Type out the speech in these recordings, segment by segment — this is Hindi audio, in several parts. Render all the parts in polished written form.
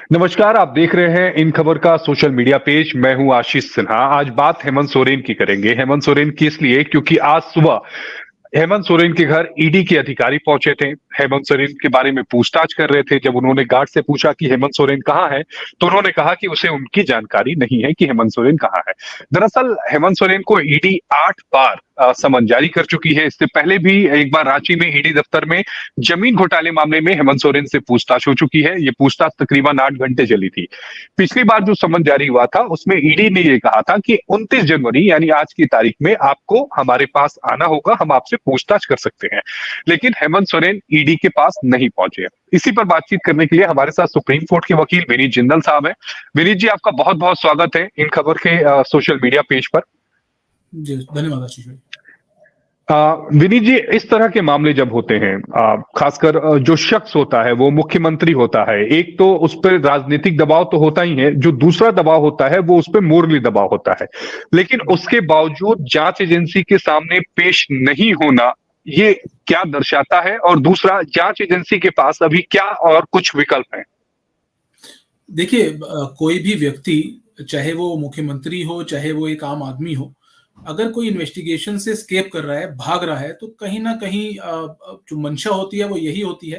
नमस्कार, आप देख रहे हैं इन खबर का सोशल मीडिया पेज। मैं हूं आशीष सिन्हा। आज बात हेमंत सोरेन की करेंगे। हेमंत सोरेन की इसलिए क्योंकि आज सुबह हेमंत सोरेन के घर ईडी के अधिकारी पहुंचे थे। हेमंत सोरेन के बारे में पूछताछ कर रहे थे। जब उन्होंने गार्ड से पूछा कि हेमंत सोरेन कहाँ है, तो उन्होंने कहा कि उसे उनकी जानकारी नहीं है कि हेमंत सोरेन कहाँ है। दरअसल हेमंत सोरेन को ईडी 8 बार समन जारी कर चुकी है। इससे पहले भी एक बार रांची में ईडी दफ्तर में जमीन घोटाले मामले में हेमंत सोरेन से पूछताछ हो चुकी है। ये पूछताछ तकरीबन 8 घंटे चली थी। पिछली बार जो समन जारी हुआ था उसमें ईडी ने ये कहा था कि 29 जनवरी यानी आज की तारीख में आपको हमारे पास आना होगा, हम आपसे पूछताछ कर सकते हैं। लेकिन हेमंत सोरेन ईडी के पास नहीं पहुंचे। इसी पर बातचीत करने के लिए हमारे साथ सुप्रीम कोर्ट के वकील विनीत जिंदल साहब हैं। विनीत जी, आपका बहुत बहुत स्वागत है इन खबर के सोशल मीडिया पेज पर। जी धन्यवाद आशीष भाई। विनीत जी, इस तरह के मामले जब होते हैं, खासकर जो शख्स होता है वो मुख्यमंत्री होता है, एक तो उस पर राजनीतिक दबाव तो होता ही है, जो दूसरा दबाव होता है वो उस पर मोरली दबाव होता है। लेकिन उसके बावजूद जांच एजेंसी के सामने पेश नहीं होना, ये क्या दर्शाता है? और दूसरा, जांच एजेंसी के पास अभी क्या और कुछ विकल्प हैं? देखिए, कोई भी व्यक्ति, चाहे वो मुख्यमंत्री हो चाहे वो एक आम आदमी हो, अगर कोई इन्वेस्टिगेशन से स्केप कर रहा है, भाग रहा है, तो कहीं ना कहीं जो मंशा होती है वो यही होती है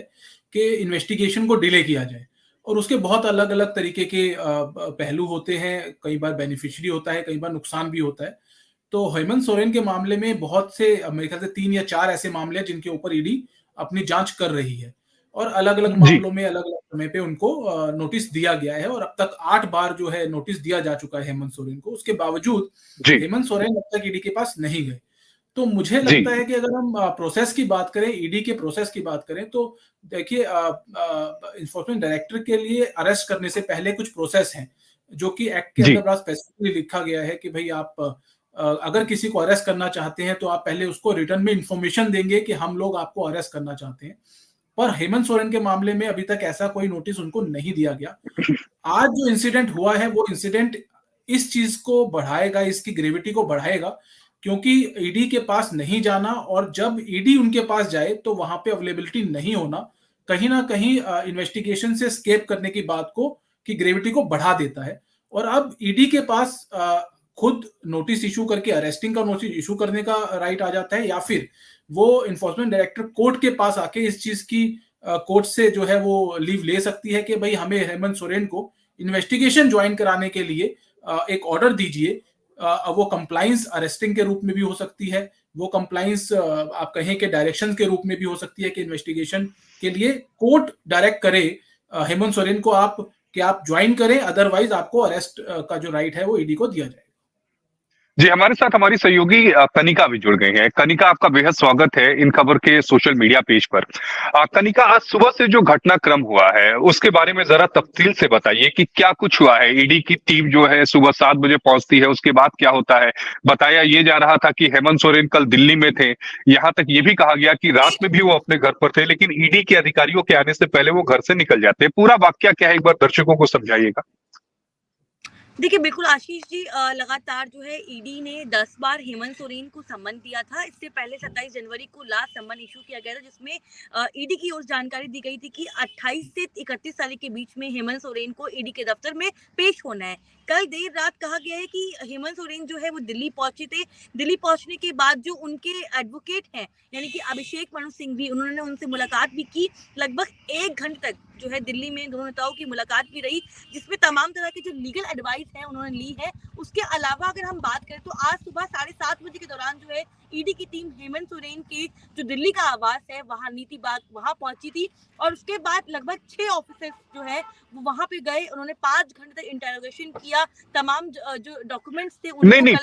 कि इन्वेस्टिगेशन को डिले किया जाए। और उसके बहुत अलग अलग तरीके के पहलू होते हैं। कई बार बेनिफिशियरी होता है, कई बार नुकसान भी होता है। तो हेमंत सोरेन के मामले में बहुत से, मेरे ख्याल से 3 या 4 ऐसे मामले हैं जिनके ऊपर ईडी अपनी जांच कर रही है, और अलग अलग जी। मामलों में अलग अलग समय पे उनको नोटिस दिया गया है। और अब तक 8 बार जो है नोटिस दिया जा चुका है हेमंत सोरेन को। उसके बावजूद जी। हेमंत सोरेन अब तक ईडी के पास नहीं गए। तो मुझे जी। लगता है कि अगर हम प्रोसेस की बात करें, ईडी के प्रोसेस की बात करें, तो देखिए, इन्फोर्समेंट डायरेक्टर के लिए अरेस्ट करने से पहले कुछ प्रोसेस हैं, जो कि एक्ट के जी। अंदर बड़ा स्पेसिफिकली लिखा गया है कि भाई आप अगर किसी को अरेस्ट करना चाहते हैं तो आप पहले उसको रिटर्न में इंफॉर्मेशन देंगे कि हम लोग आपको अरेस्ट करना चाहते हैं। पर हेमंत सोरेन के मामले में अभी तक ऐसा कोई नोटिस उनको नहीं दिया गया। आज जो इंसिडेंट हुआ है वो इंसिडेंट इस चीज को बढ़ाएगा, इसकी ग्रेविटी को बढ़ाएगा, क्योंकि ईडी के पास नहीं जाना और जब ईडी उनके पास जाए तो वहां पे अवेलेबिलिटी नहीं होना, कहीं ना कहीं इन्वेस्टिगेशन से स्केप करने की बात को, की ग्रेविटी को बढ़ा देता है। और अब ईडी के पास खुद नोटिस इशू करके, अरेस्टिंग का नोटिस इशू करने का राइट आ जाता है, या फिर वो इन्फोर्समेंट डायरेक्टर कोर्ट के पास आके इस चीज की, कोर्ट से जो है वो लीव ले सकती है कि भाई हमें हेमंत सोरेन को इन्वेस्टिगेशन ज्वाइन कराने के लिए एक ऑर्डर दीजिए। वो कंप्लाइंस अरेस्टिंग के रूप में भी हो सकती है, वो कंप्लाइंस आप कहें कि डायरेक्शन के रूप में भी हो सकती है कि इन्वेस्टिगेशन के लिए कोर्ट डायरेक्ट करे हेमंत सोरेन को, आप कि आप ज्वाइन करें, अदरवाइज आपको अरेस्ट का जो राइट है वो ईडी को दिया जाएगा। जी, हमारे साथ हमारी सहयोगी कनिका भी जुड़ गई हैं। कनिका, आपका बेहद स्वागत है इन खबर के सोशल मीडिया पेज पर। कनिका, आज सुबह से जो घटनाक्रम हुआ है उसके बारे में जरा तफसील से बताइए कि क्या कुछ हुआ है। ईडी की टीम जो है सुबह 7 बजे पहुंचती है, उसके बाद क्या होता है? बताया ये जा रहा था कि हेमंत सोरेन कल दिल्ली में थे। यहाँ तक ये भी कहा गया कि रात में भी वो अपने घर पर थे, लेकिन ईडी के अधिकारियों के आने से पहले वो घर से निकल जाते हैं। पूरा वाकया क्या है, एक बार दर्शकों को समझाइएगा। देखिए, बिल्कुल आशीष जी, लगातार जो है ईडी ने 10 बार हेमंत सोरेन को सम्मन दिया था। इससे पहले 27 जनवरी को लास्ट सम्मन इशू किया गया था, जिसमें ईडी की ओर जानकारी दी गई थी कि 28 से 31 तारीख के बीच में हेमंत सोरेन को ईडी के दफ्तर में पेश होना है। कल देर रात कहा गया है कि हेमंत सोरेन जो है वो दिल्ली पहुंचे थे। दिल्ली पहुंचने के बाद जो उनके एडवोकेट हैं, यानी कि अभिषेक मनु सिंघवी, उन्होंने उनसे मुलाकात भी की। लगभग 1 घंटे तक जो है दिल्ली में दोनों नेताओं की मुलाकात भी रही, जिसमें तमाम तरह की जो लीगल एडवाइस है उन्होंने ली है। उसके अलावा अगर हम बात करें तो आज सुबह 7:30 बजे के दौरान जो है ईडी की टीम हेमंत सोरेन के जो दिल्ली का आवास है वहां नीति बाग वहां पहुंची थी। और उसके बाद लगभग 6 ऑफिसर्स जो है वो वहां पे गए। उन्होंने 5 घंटे तक इंटरोगेशन किया। तमाम जो डॉक्यूमेंट्स थे नहीं नहीं,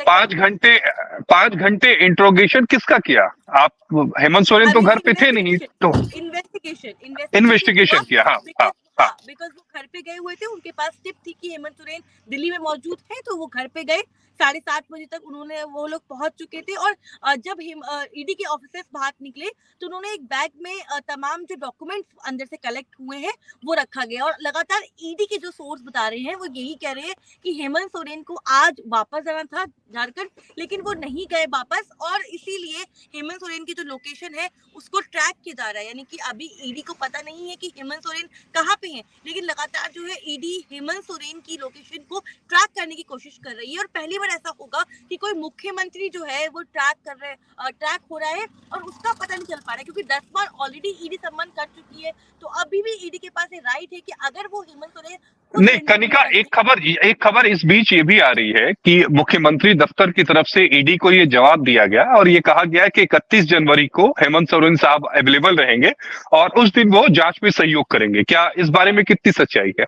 5 घंटे इंट्रोगेशन किसका किया? आप, हेमंत सोरेन तो घर पे थे नहीं तो इन्वेस्टिगेशन किया। हाँ, हाँ, हाँ। बिकॉज वो घर पे गए हुए थे, उनके पास टिप थी कि हेमंत सोरेन दिल्ली में मौजूद है, तो वो घर पे गए। 7:30 बजे तक वो लोग पहुंच चुके थे। और जब ईडी के ऑफिसर्स बाहर निकले तो उन्होंने एक बैग में तमाम जो डॉक्यूमेंट्स अंदर से कलेक्ट हुए हैं वो रखा गया। और लगातार ईडी के जो सोर्स बता रहे हैं वो यही कह रहे हैं कि हेमंत सोरेन को आज वापस जाना था झारखंड, लेकिन वो नहीं गए वापस, और इसीलिए हेमंत सोरेन की जो लोकेशन है उसको ट्रैक किया जा रहा है। यानी कि अभी ईडी को पता नहीं है कि हेमंत सोरेन कहाँ पे पे हैं, लेकिन लगातार जो है ईडी हेमंत सोरेन की लोकेशन को ट्रैक करने की कोशिश कर रही है। और पहली बार ऐसा होगा कि कोई मुख्यमंत्री जो है वो ट्रैक हो रहा है और उसका पता नहीं चल पा रहा है, क्योंकि 10 बार ऑलरेडी ईडी सम्मन कर चुकी है। तो अभी भी ईडी के पास राइट है कि अगर वो हेमंत सोरेन नहीं कनिका, एक खबर इस बीच ये भी आ रही है कि मुख्यमंत्री दफ्तर की तरफ से ईडी को ये जवाब दिया गया और ये कहा गया कि 31 जनवरी को हेमंत सोरेन साहब अवेलेबल रहेंगे और उस दिन वो जांच में सहयोग करेंगे। क्या इस बारे में कितनी सच्चाई है?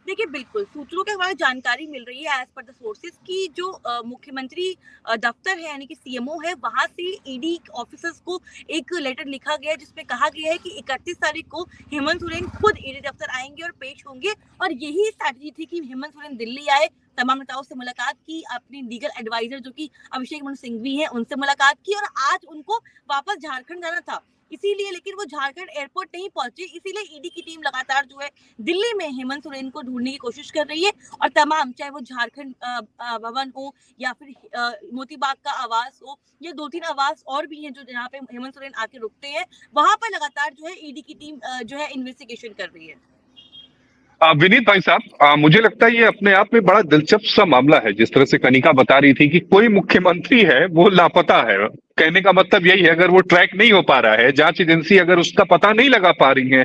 देखिए, बिल्कुल सूत्रों के हमारे जानकारी मिल रही है एज पर द सोर्सेज की जो मुख्यमंत्री दफ्तर है यानी कि सीएमओ है, वहां से ईडी ऑफिसर्स को एक लेटर लिखा गया है जिसमें कहा गया है कि 31 तारीख को हेमंत सोरेन खुद ईडी दफ्तर आएंगे और पेश होंगे। और यही स्ट्रैटेजी थी कि हेमंत सोरेन दिल्ली आए, तमाम नेताओं से मुलाकात की, अपनी लीगल एडवाइजर जो कि अभिषेक मनु सिंघवी हैं उनसे मुलाकात की और आज उनको वापस झारखंड जाना था। इसीलिए लेकिन वो झारखंड एयरपोर्ट नहीं पहुंचे, इसीलिए ईडी की टीम लगातार जो है दिल्ली में हेमंत सोरेन को ढूंढने की कोशिश कर रही है। और तमाम, चाहे वो झारखंड भवन हो या फिर मोती बाग का आवास हो, ये 2-3 आवास और भी हैं जो जहाँ पे हेमंत सोरेन आके रुकते हैं, वहां पर लगातार जो है ईडी की टीम जो है इन्वेस्टिगेशन कर रही है। विनीत भाई साहब, मुझे लगता है ये अपने आप में बड़ा दिलचस्प सा मामला है। जिस तरह से कनिका बता रही थी कि कोई मुख्यमंत्री है वो लापता है, कहने का मतलब यही है अगर वो ट्रैक नहीं हो पा रहा है, जांच एजेंसी अगर उसका पता नहीं लगा पा रही है,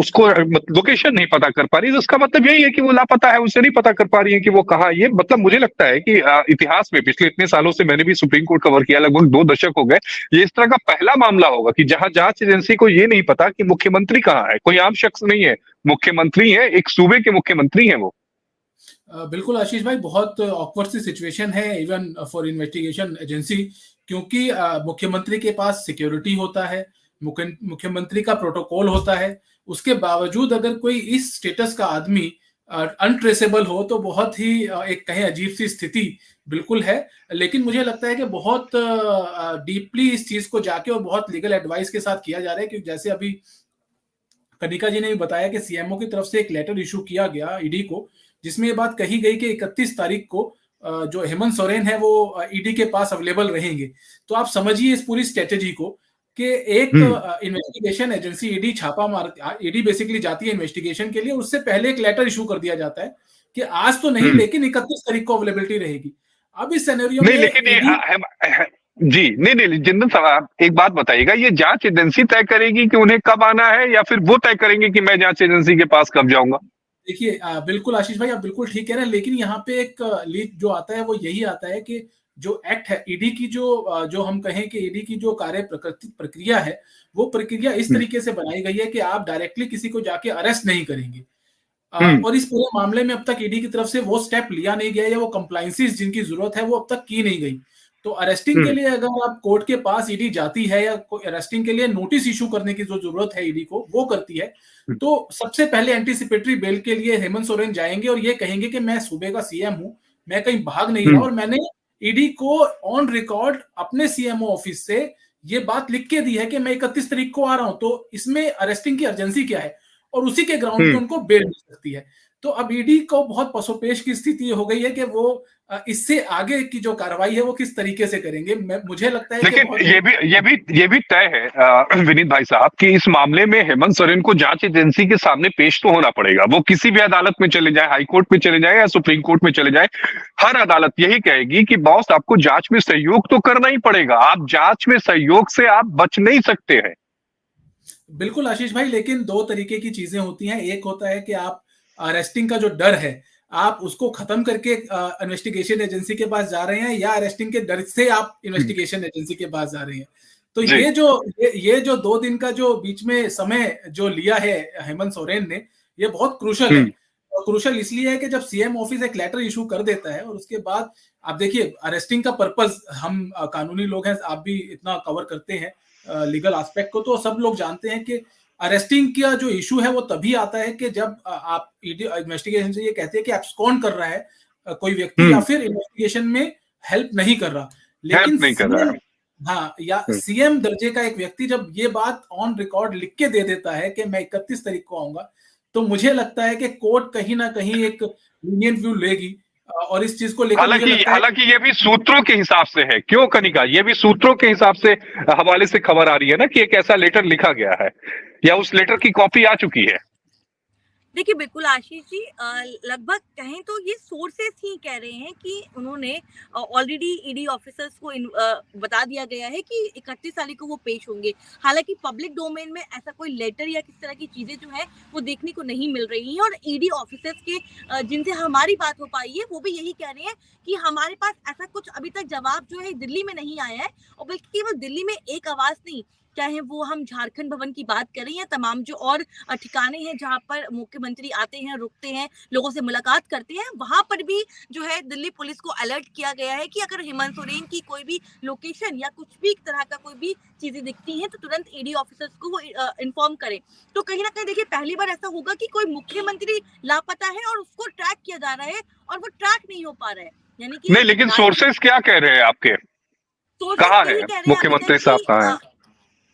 उसको लोकेशन नहीं पता कर पा रही है, तो उसका मतलब यही है कि वो लापता है, उसे नहीं पता कर पा रही है कि वो कहाँ। ये मतलब मुझे लगता है कि इतिहास में पिछले इतने सालों से मैंने भी सुप्रीम कोर्ट कवर किया, लगभग 2 दशक हो गए, ये इस तरह का पहला मामला होगा कि जहां जांच एजेंसी को ये नहीं पता कि मुख्यमंत्री कहाँ है। कोई आम शख्स नहीं है, मुख्यमंत्री है, एक सूबे के मुख्यमंत्री है वो। बिल्कुल आशीष भाई, बहुत ऑकवर्ड सी सिचुएशन है इवन फॉर इन्वेस्टिगेशन एजेंसी, क्योंकि मुख्यमंत्री के पास सिक्योरिटी होता है, मुख्यमंत्री का प्रोटोकॉल होता है, उसके बावजूद अगर कोई इस स्टेटस का आदमी अनट्रेसेबल हो तो बहुत ही एक कहें अजीब सी स्थिति बिल्कुल है। लेकिन मुझे लगता है कि बहुत डीपली इस चीज को जाके और बहुत लीगल एडवाइस के साथ किया जा रहा है, क्योंकि जैसे अभी कनिका जी ने भी बताया कि सीएमओ की तरफ से एक लेटर इशू किया गया ईडी को, जिसमें ये बात कही गई कि 31 तारीख को जो हेमंत सोरेन है वो ईडी के पास अवेलेबल रहेंगे। तो आप समझिए इस पूरी स्ट्रेटेजी को कि एक इन्वेस्टिगेशन एजेंसी ईडी बेसिकली जाती है इन्वेस्टिगेशन के लिए, उससे पहले एक लेटर इशू कर दिया जाता है कि आज तो नहीं लेकिन 31 तारीख को अवेलेबिलिटी रहेगी। अब इस सिनेरियो में जी नहीं, जिंदन साहब एक बात बताइएगा, ये जांच एजेंसी तय करेगी कि उन्हें कब आना है या फिर वो तय करेंगे कि मैं जांच एजेंसी के पास कब जाऊंगा? देखिए, बिल्कुल आशीष भाई, आप बिल्कुल ठीक कह रहे हैं, लेकिन यहाँ पे एक लीड जो आता है वो यही आता है कि जो एक्ट है ईडी की, जो हम कहें कि ईडी की जो कार्य प्रक्रिया है, वो प्रक्रिया इस तरीके से बनाई गई है कि आप डायरेक्टली किसी को जाके अरेस्ट नहीं करेंगे। और इस पूरे मामले में अब तक ईडी की तरफ से वो स्टेप लिया नहीं गया या वो कंप्लायंसेस जिनकी जरूरत है वो अब तक की नहीं गई। तो अरेस्टिंग के लिए अगर आप कोर्ट के पास ईडी जाती है या अरेस्टिंग के लिए नोटिस इशू करने की जो जरूरत है ईडी को वो करती है, तो सबसे पहले एंटीसिपेटरी बेल के लिए हेमंत सोरेन जाएंगे और ये कहेंगे कि मैं सूबे का सीएम हूं, मैं कहीं भाग नहीं रहा और मैंने ईडी को ऑन रिकॉर्ड अपने सीएमओ ऑफिस से ये बात लिख के दी है कि मैं 31 तारीख को आ रहा हूं, तो इसमें अरेस्टिंग की अर्जेंसी क्या है, और उसी के ग्राउंड पे उनको बेल मिल सकती है। तो अब ईडी को बहुत पसोपेश की स्थिति हो गई है कि वो इससे आगे की जो कार्रवाई है वो किस तरीके से करेंगे। मुझे लगता है लेकिन ये भी तय है विनीत भाई साहब कि इस मामले में हेमंत सोरेन को जांच एजेंसी के सामने पेश तो होना पड़ेगा। वो किसी भी अदालत में चले जाए, हाई कोर्ट में चले जाए या सुप्रीम कोर्ट में चले जाए, हर अदालत यही कहेगी कि बॉस आपको जांच में सहयोग तो करना ही पड़ेगा, आप जांच में सहयोग से आप बच नहीं सकते हैं। बिल्कुल आशीष भाई, लेकिन 2 तरीके की चीजें होती हैं। एक होता है कि आप अरेस्टिंग का जो डर है आप उसको खत्म करके इन्वेस्टिगेशन एजेंसी के पास जा रहे हैं, या अरेस्टिंग के डर से आप इन्वेस्टिगेशन एजेंसी के पास जा रहे हैं। तो ये जो 2 दिन का जो बीच में समय जो लिया है हेमंत सोरेन ने, ये बहुत क्रूशल है। और क्रूशल इसलिए है कि जब सीएम ऑफिस एक लेटर इशू कर देता है और उसके बाद आप देखिए अरेस्टिंग का पर्पस, हम कानूनी लोग हैं, आप भी इतना कवर करते हैं लीगल एस्पेक्ट को, तो सब लोग जानते हैं कि अरेस्टिंग का जो इशू है वो तभी आता है कि जब आप इन्वेस्टिगेशन से ये कहते हैं कि एब्सकॉन्ड कर रहा है कोई व्यक्ति या फिर इन्वेस्टिगेशन में हेल्प नहीं कर रहा। लेकिन या सीएम दर्जे का एक व्यक्ति जब ये बात ऑन रिकॉर्ड लिख के दे देता है कि मैं 31 तारीख को आऊंगा, तो मुझे लगता है कि कोर्ट कहीं ना कहीं एक लीनियंट व्यू लेगी और इस चीज को लेकर मुझे हालांकि लगता है हालांकि ये भी सूत्रों के हिसाब से है, क्यों कनिका, ये भी सूत्रों के हिसाब से हवाले से खबर आ रही है ना कि एक ऐसा लेटर लिखा गया है या उस लेटर की कॉपी आ चुकी है। देखिए बिल्कुल आशीष जी, लगभग कहें तो ये सोर्सेस ही कह रहे हैं कि उन्होंने ऑलरेडी ईडी ऑफिसर्स को बता दिया गया है कि 31 तारीख को वो पेश होंगे। हालांकि पब्लिक डोमेन में ऐसा कोई लेटर या किस तरह की चीजें जो है वो देखने को नहीं मिल रही हैं, और ईडी ऑफिसर्स के जिनसे हमारी बात हो पाई है वो भी यही कह रहे हैं कि हमारे पास ऐसा कुछ अभी तक जवाब जो है दिल्ली में नहीं आया है, और बल्कि केवल दिल्ली में एक आवाज नहीं, चाहे वो हम झारखंड भवन की बात करें या तमाम जो और ठिकाने हैं जहां पर मुख्यमंत्री आते हैं, रुकते हैं, लोगों से मुलाकात करते हैं, वहां पर भी जो है दिल्ली पुलिस को अलर्ट किया गया है कि अगर हेमंत सोरेन की कोई भी लोकेशन या कुछ भी तरह का कोई भी चीजें दिखती हैं तो तुरंत ईडी ऑफिसर्स को वो इन्फॉर्म करें। तो कहीं ना कहीं देखिए पहली बार ऐसा होगा कि कोई मुख्यमंत्री लापता है और उसको ट्रैक किया जा रहा है और वो ट्रैक नहीं हो पा रहा है, यानी कि नहीं, लेकिन सोर्सेस क्या कह रहे हैं आपके, कहाँ है मुख्यमंत्री साहब, कहाँ है?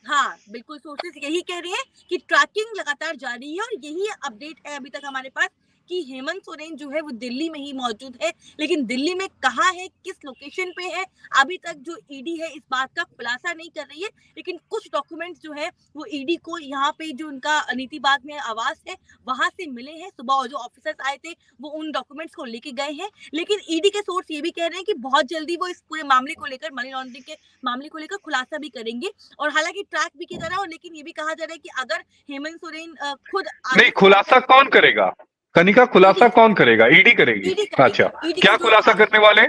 हाँ बिल्कुल, सोर्सेस यही कह रहे हैं कि ट्रैकिंग लगातार जारी है, और यही अपडेट है अभी तक हमारे पास कि हेमंत सोरेन जो है वो दिल्ली में ही मौजूद है, लेकिन दिल्ली में कहाँ है, किस लोकेशन पे है, अभी तक जो ईडी है इस बात का खुलासा नहीं कर रही है। लेकिन कुछ डॉक्यूमेंट्स जो है वो ईडी को यहाँ पे जो उनका नीति बाग में आवास है वहां से मिले हैं। सुबह और जो ऑफिसर्स आए थे वो उन डॉक्यूमेंट्स को लेके गए हैं, लेकिन ईडी के सोर्स ये भी कह रहे हैं कि बहुत जल्दी वो इस पूरे मामले को लेकर, मनी लॉन्ड्रिंग के मामले को लेकर खुलासा भी करेंगे, और हालांकि ट्रैक भी किया जा रहा है। लेकिन ये भी कहा जा रहा है कि अगर हेमंत सोरेन खुद नहीं, खुलासा कौन करेगा कनिका, खुलासा कौन करेगा? ईडी करेगी। अच्छा, क्या खुलासा करने वाले?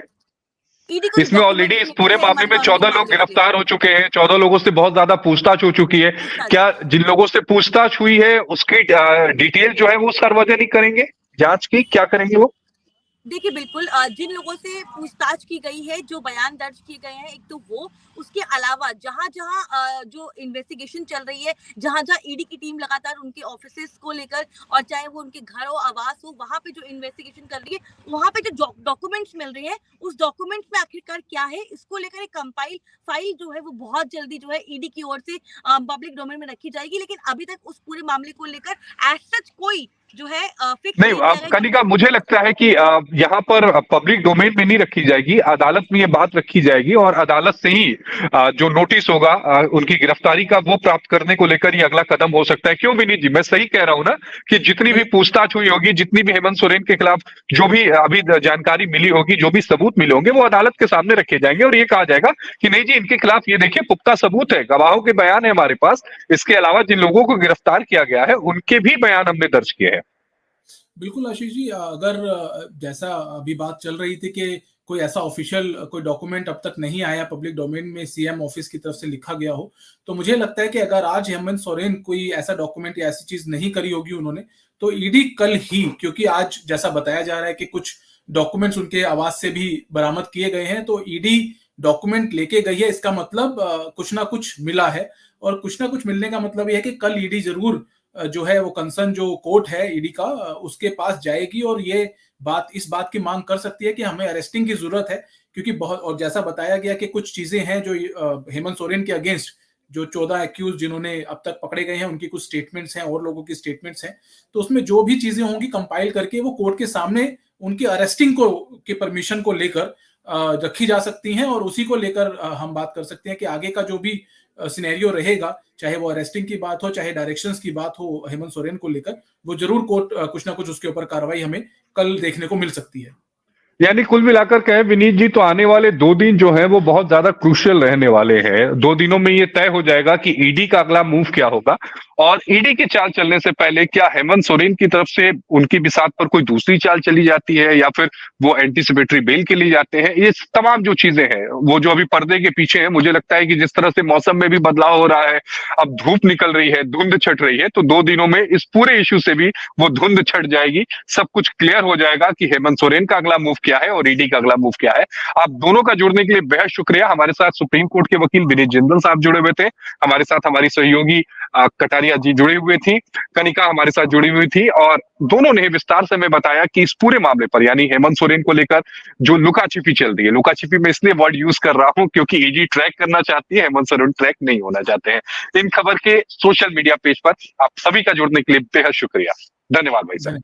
इसमें ऑलरेडी इस पूरे मामले में 14 लोग गिरफ्तार हो चुके हैं, 14 लोगों से बहुत ज्यादा पूछताछ हो चुकी है। क्या जिन लोगों से पूछताछ हुई है उसकी डिटेल जो है वो सार्वजनिक करेंगे, जांच की क्या करेंगे वो? देखिए बिल्कुल, जिन लोगों से पूछताछ की गई है, जो बयान दर्ज किए गए हैं, एक तो वो, उसके अलावा जहां जहां जो इन्वेस्टिगेशन चल रही है, जहां जहां ईडी की टीम लगातार उनके ऑफिसेस को लेकर, और चाहे वो उनके घर हो, आवास हो, वहां पे जो इन्वेस्टिगेशन कर रही है, वहां पे जो डॉक्यूमेंट्स मिल रहे हैं, उस डॉक्यूमेंट्स में आखिरकार क्या है, इसको लेकर एक कंपाइल फाइल जो है वो बहुत जल्दी जो है ईडी की ओर से पब्लिक डोमेन में रखी जाएगी। लेकिन अभी तक उस पूरे मामले को लेकर एज सच कोई जो है फिक्स नहीं, कनिका, मुझे लगता है कि यहाँ पर पब्लिक डोमेन में नहीं रखी जाएगी, अदालत में ये बात रखी जाएगी, और अदालत से ही जो नोटिस होगा उनकी गिरफ्तारी का वो प्राप्त करने को लेकर ये अगला कदम हो सकता है। क्यों विनीत जी, मैं सही कह रहा हूँ ना कि जितनी भी पूछताछ हुई होगी, जितनी भी हेमंत सोरेन के खिलाफ जो भी अभी जानकारी मिली होगी, जो भी सबूत मिले होंगे, वो अदालत के सामने रखे जाएंगे और ये कहा जाएगा कि नहीं जी, इनके खिलाफ ये देखिए पुख्ता सबूत है, गवाहों के बयान है हमारे पास, इसके अलावा जिन लोगों को गिरफ्तार किया गया है उनके भी बयान हमने दर्ज किए हैं। बिल्कुल आशीष जी, अगर जैसा अभी बात चल रही थी कि कोई ऐसा ऑफिशियल कोई डॉक्यूमेंट अब तक नहीं आया पब्लिक डोमेन में सीएम ऑफिस की तरफ से लिखा गया हो, तो मुझे लगता है कि अगर आज हेमंत सोरेन कोई ऐसा डॉक्यूमेंट या ऐसी चीज नहीं करी होगी उन्होंने, तो ईडी कल ही, क्योंकि आज जैसा बताया जा रहा है कि कुछ डॉक्यूमेंट्स उनके आवास से भी बरामद किए गए हैं, तो ईडी डॉक्यूमेंट लेके गई है, इसका मतलब कुछ ना कुछ मिला है, और कुछ ना कुछ मिलने का मतलब यह है कि कल ईडी जरूर जो है वो कंसर्न जो कोर्ट है ईडी का उसके पास जाएगी, और ये इस बात की मांग कर सकती है कि हमें अरेस्टिंग की जरूरत है, क्योंकि बहुत, और जैसा बताया गया कि कुछ चीजें हैं जो हेमंत सोरेन के अगेंस्ट जो 14 एक्यूज जिन्होंने अब तक पकड़े गए हैं उनकी कुछ स्टेटमेंट्स हैं और लोगों की स्टेटमेंट्स हैं, तो उसमें जो भी चीजें होंगी कंपाइल करके वो कोर्ट के सामने उनकी अरेस्टिंग को की परमिशन को लेकर रखी जा सकती हैं, और उसी को लेकर हम बात कर सकते हैं कि आगे का जो भी सिनेरियो रहेगा, चाहे वो अरेस्टिंग की बात हो, चाहे डायरेक्शंस की बात हो हेमंत सोरेन को लेकर, वो जरूर कोर्ट कुछ ना कुछ उसके ऊपर कार्रवाई हमें कल देखने को मिल सकती है। यानी कुल मिलाकर कहें विनीत जी, तो आने वाले 2 दिन जो है वो बहुत ज्यादा क्रूशियल रहने वाले हैं। 2 दिनों में ये तय हो जाएगा कि ईडी का अगला मूव क्या होगा, और ईडी की चाल चलने से पहले क्या हेमंत सोरेन की तरफ से उनकी बिसात पर कोई दूसरी चाल चली जाती है, या फिर वो एंटीसिपेटरी बेल के लिए जाते हैं। ये तमाम जो चीजें हैं वो जो अभी पर्दे के पीछे है, मुझे लगता है कि जिस तरह से मौसम में भी बदलाव हो रहा है, अब धूप निकल रही है, धुंध छट रही है, तो 2 दिनों में इस पूरे इश्यू से भी वो धुंध छट जाएगी, सब कुछ क्लियर हो जाएगा कि हेमंत सोरेन का अगला मूव क्या है और ईडी का अगला मूव क्या है। आप दोनों का जुड़ने के लिए बेहद शुक्रिया। हमारे साथ सुप्रीम कोर्ट के वकील विनीत जिंदल साहब जुड़े हुए थे, हमारे साथ हमारी सहयोगी कटारिया जी जुड़ी हुई थी, कनिका हमारे साथ जुड़ी हुई थी, और दोनों ने विस्तार से हमें बताया कि इस पूरे मामले पर, यानी हेमंत सोरेन को लेकर जो लुका छिपी चल रही है, लुका छिपी में इसलिए वर्ड यूज कर रहा हूं क्योंकि ईडी ट्रैक करना चाहती है, हेमंत सोरेन ट्रैक नहीं होना चाहते हैं। इन खबर के सोशल मीडिया पेज पर आप सभी का जुड़ने के लिए बेहद शुक्रिया। धन्यवाद भाई साहब।